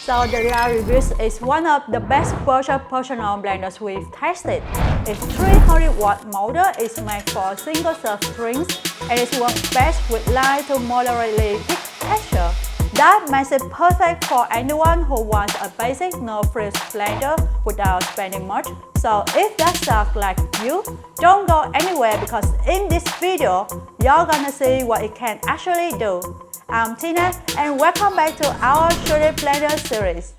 So the Reveuse is one of the best budget personal blenders we've tested. Its 300-watt motor is made for single-serve drinks and it works best with light to moderately thick texture. That makes it perfect for anyone who wants a basic no-frills blender without spending much. So if that sounds like you, don't go anywhere because in this video, you're gonna see what it can actually do. I'm Tina and welcome back to our Shouldit Blender Series.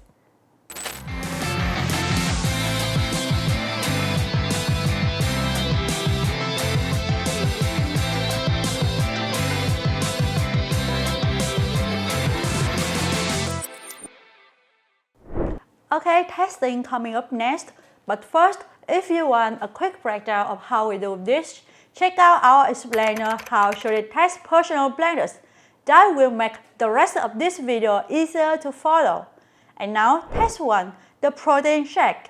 Okay, testing coming up next. But first, if you want a quick breakdown of how we do this, check out our explainer how Shouldit test personal blenders. That will make the rest of this video easier to follow. And now, test 1, the protein shake.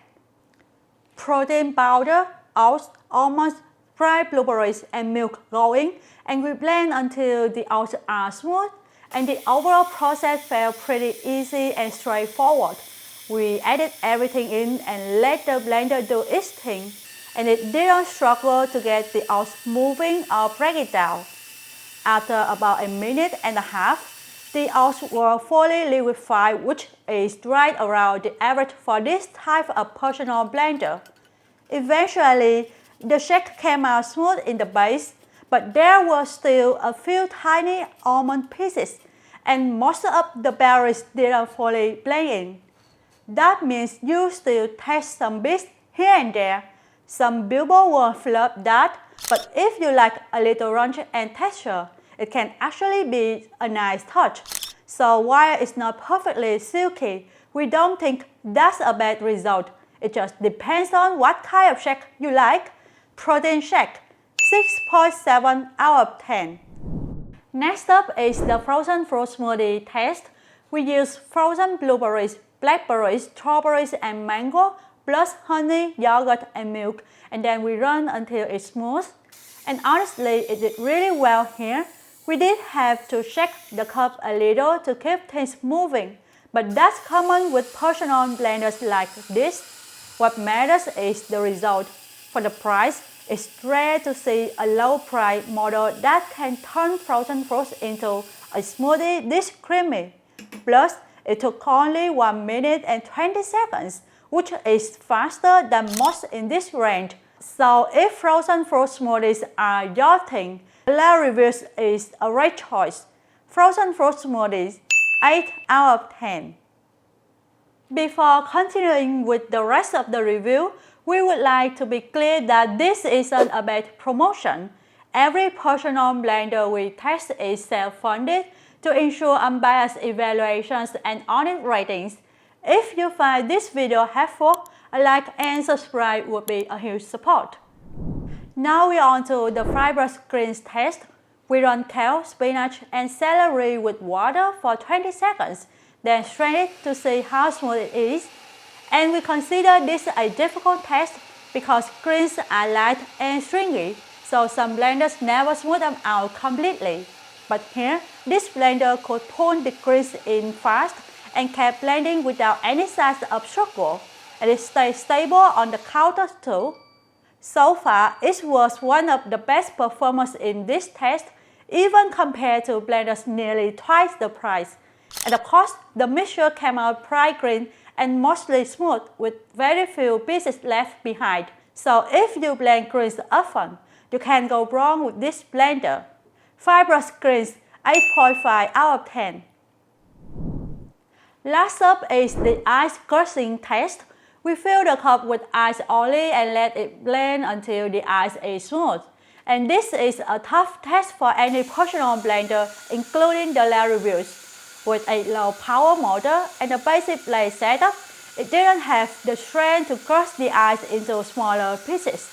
Protein powder, oats, almonds, dried blueberries, and milk going, and we blend until the oats are smooth, and the overall process felt pretty easy and straightforward. We added everything in and let the blender do its thing, and it didn't struggle to get the oats moving or break it down. After about a minute and a half, the oats were fully liquefied, which is right around the average for this type of personal blender. Eventually, the shake came out smooth in the base, but there were still a few tiny almond pieces, and most of the berries didn't fully blend in. That means you still taste some bits here and there. Some people won't flop that, but if you like a little crunch and texture, it can actually be a nice touch. So while it's not perfectly silky, we don't think that's a bad result. It just depends on what kind of shake you like. Protein shake, 6.7 out of 10. Next up is the frozen fruit smoothie test. We use frozen blueberries, blackberries, strawberries, and mango, plus honey, yogurt, and milk, and then we run until it's smooth. And honestly, it did really well here. We did have to shake the cup a little to keep things moving, but that's common with personal blenders like this. What matters is the result. For the price, it's rare to see a low-price model that can turn frozen fruits into a smoothie this creamy. Plus, it took only 1 minute and 20 seconds, which is faster than most in this range. So if frozen fruit smoothies are your thing, Reveuse is a great choice. Frozen fruit smoothies, 8 out of 10. Before continuing with the rest of the review, we would like to be clear that this isn't a bad promotion. Every personal blender we test is self-funded to ensure unbiased evaluations and honest ratings. If you find this video helpful, a like and subscribe would be a huge support. Now we're on to the Fibrous greens test. We run kale, spinach, and celery with water for 20 seconds, then strain it to see how smooth it is. And we consider this a difficult test because greens are light and stringy, so some blenders never smooth them out completely. But here, this blender could pull the greens in fast and kept blending without any signs of struggle, and it stayed stable on the counter too. So far, it was one of the best performers in this test, even compared to blenders nearly twice the price. And of course, the mixture came out bright green and mostly smooth with very few pieces left behind. So if you blend greens often, you can't go wrong with this blender. Fibrous greens, 8.5 out of 10. Last up is the ice crushing test. We fill the cup with ice only and let it blend until the ice is smooth. And this is a tough test for any personal blender, including the Reveuse. With a low power motor and a basic blade setup, it didn't have the strength to crush the ice into smaller pieces.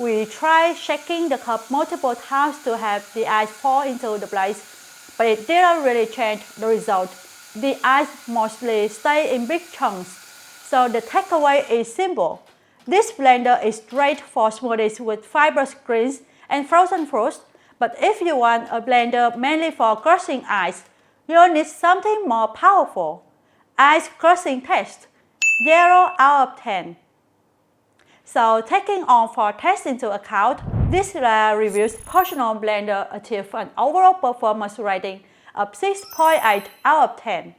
We tried shaking the cup multiple times to have the ice fall into the blades, but it didn't really change the result. The ice mostly stayed in big chunks. So the takeaway is simple. This blender is great for smoothies with fibrous greens and frozen fruits, but if you want a blender mainly for crushing ice, you'll need something more powerful. Ice Cushring Test, 0 out of 10. So taking all 4 tests into account, this Reveuse personal blender achieved an overall performance rating of 6.8 out of 10.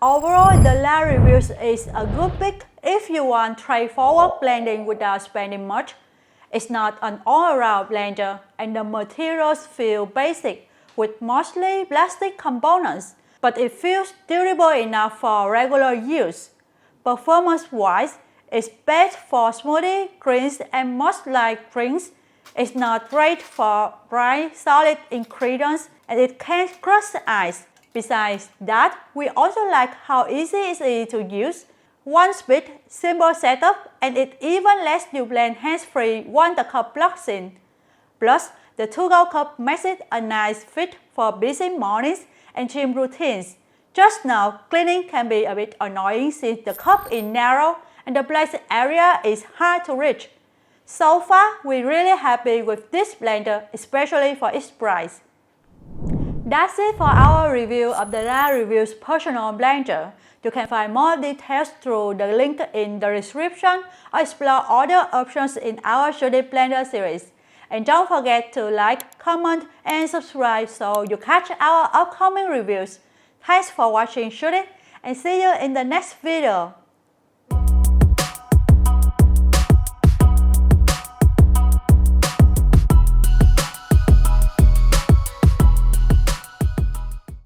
Overall, the Reveuse is a good pick if you want straightforward blending without spending much. It's not an all-around blender, and the materials feel basic with mostly plastic components, but it feels durable enough for regular use. Performance-wise, it's best for smoothie, greens, and most light drinks. It's not great for bright, solid ingredients, and it can't crush the ice. Besides that, we also like how easy it is to use. One speed, simple setup, and it even lets you blend hands-free once the cup plugs in. Plus, the to-go cup makes it a nice fit for busy mornings and gym routines. Just now, cleaning can be a bit annoying since the cup is narrow and the blending area is hard to reach. So far, we're really happy with this blender, especially for its price. That's it for our review of the Reveuse personal blender. You can find more details through the link in the description or explore other options in our Shouldit Blender series. And don't forget to like, comment, and subscribe so you catch our upcoming reviews. Thanks for watching Shouldit, and see you in the next video.